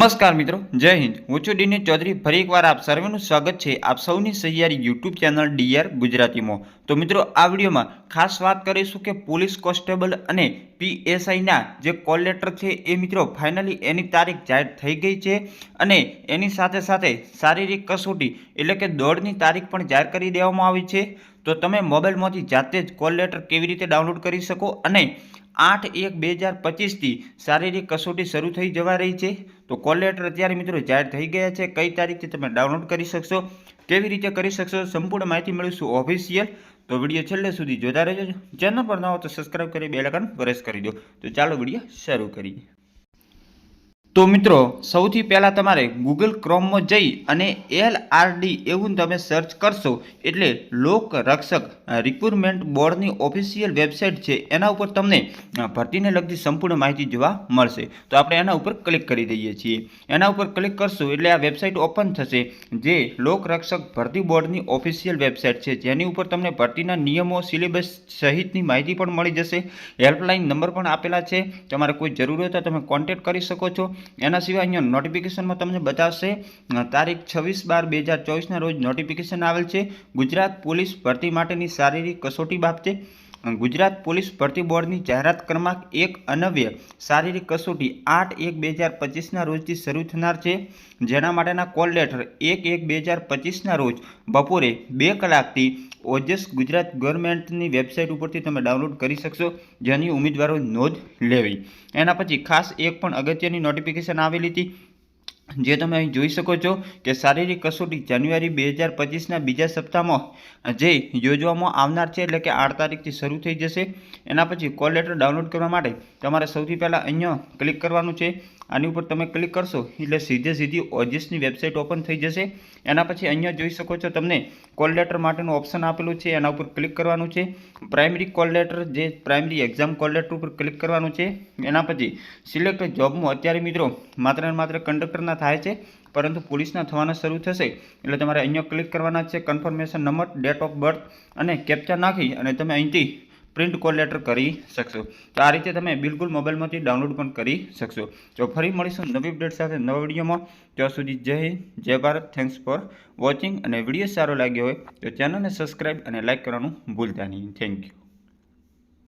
नमस्कार मित्रों, जय हिंद। હું છું દિનેશ ચૌધરી। ફરી એકવાર આપ સર્વેનું સ્વાગત છે આપ સૌની સહિયારી યુટ્યુબ ચેનલ ડીઆર ગુજરાતીમાં। તો મિત્રો, આ વિડીયોમાં ખાસ વાત કરીશું કે પોલીસ કોન્સ્ટેબલ અને પીએસઆઈના જે કોલ લેટર છે એ મિત્રો ફાઇનલી એની તારીખ જાહેર થઈ ગઈ છે અને એની સાથે સાથે શારીરિક કસોટી એટલે કે દોડની તારીખ પણ જાહેર કરી દેવામાં આવી છે। તો તમે મોબાઈલમાંથી જાતે જ કોલ લેટર કેવી રીતે ડાઉનલોડ કરી શકો અને 8/1/2025 શારીરિક કસોટી શરૂ થઈ જવા રહી છે। તો કોલ લેટર અત્યારે મિત્રો જાહેર થઈ ગયા છે। કઈ તારીખથી તમે ડાઉનલોડ કરી શકશો, કેવી રીતે કરી શકશો, સંપૂર્ણ માહિતી મેળવીશું ઓફિશિયલ। તો વિડીયો છેલ્લે સુધી જોતા રહેજો। ચેનલ પર ન હો તો સબસ્ક્રાઇબ કરી બેલ આઇકન પ્રેસ કરી દો। તો ચાલો વિડીયો શરૂ કરીએ। તો મિત્રો, સૌથી પહેલાં તમારે ગૂગલ ક્રોમમાં જઈ અને LRD એવું તમે સર્ચ કરશો એટલે લોક રક્ષક રિક્રુટમેન્ટ બોર્ડની ઓફિશિયલ વેબસાઇટ છે, એના ઉપર તમને ભરતીને લગતી સંપૂર્ણ માહિતી જોવા મળશે। તો આપણે એના ઉપર ક્લિક કરી દઈએ છીએ। એના ઉપર ક્લિક કરશું એટલે આ વેબસાઇટ ઓપન થશે, જે લોક રક્ષક ભરતી બોર્ડની ઓફિશિયલ વેબસાઇટ છે, જેની ઉપર તમને ભરતીના નિયમો, સિલેબસ સહિતની માહિતી પણ મળી જશે। હેલ્પલાઇન નંબર પણ આપેલા છે, તમારે કોઈ જરૂર હોય તો તમે કોન્ટેક્ટ કરી શકો છો। એના સિવાય અહીંયા નોટિફિકેશનમાં તમને બતાવશે તારીખ 26/12/2024 રોજ નોટિફિકેશન આવેલ છે ગુજરાત પોલીસ ભરતી માટેની શારીરિક કસોટી બાબતે। ગુજરાત પોલીસ ભરતી બોર્ડની જાહેરાત ક્રમાંક 1 અનવ્ય શારીરિક કસોટી 8/1/2025 રોજથી શરૂ થનાર છે, જેના માટેના કોલ લેટર 1/1/2025 રોજ બપોરે 2 કલાકથી ઓજસ ગુજરાત ગવર્મેન્ટની વેબસાઇટ ઉપરથી તમે ડાઉનલોડ કરી શકશો, જેની ઉમેદવારો નોંધ લેવી। એના પછી ખાસ એક પણ અગત્યની નોટિફિકેશન આવેલી હતી, જે તમે અહીં જોઈ શકો છો કે શારીરિક કસોટી જાન્યુઆરી 2025ના બીજા સપ્તાહમાં જે યોજવામાં આવનાર છે, એટલે કે 8 તારીખથી શરૂ થઈ જશે। એના પછી કોલ લેટર ડાઉનલોડ કરવા માટે તમારે સૌથી પહેલાં અહીંયા ક્લિક કરવાનું છે। આની ઉપર તમે ક્લિક કરશો એટલે સીધી ઓજસની વેબસાઇટ ઓપન થઈ જશે। એના પછી અહીંયા જોઈ શકો છો તમને કોલ લેટર માટેનું ઓપ્શન આપેલું છે, એના ઉપર ક્લિક કરવાનું છે। પ્રાઇમરી કોલ લેટર, જે પ્રાઇમરી એક્ઝામ કોલ લેટર ઉપર ક્લિક કરવાનું છે। એના પછી સિલેક્ટ જોબમાં અત્યારે મિત્રો માત્ર ને માત્ર કંડક્ટરના થાય છે, પરંતુ પોલીસના થવાના શરૂ થશે એટલે તમારે અહીંયા ક્લિક કરવાના છે। Confirmation number, date of birth અને કેપ્ચા નાખી અને તમે અહીંથી પ્રિન્ટ કોલ લેટર કરી શકશો। તો આ રીતે તમે બિલકુલ મોબાઈલમાંથી ડાઉનલોડ પણ કરી શકશો। તો ફરી મળીશું નવી અપડેટ સાથે નવા વિડીયોમાં। ત્યાં સુધી Jai Hind, Jai Bharat. Thanks for watching. અને વિડીયો સારો લાગ્યો હોય તો ચેનલને સબસ્ક્રાઈબ અને લાઇક કરવાનું ભૂલતા નહીં। Thank you.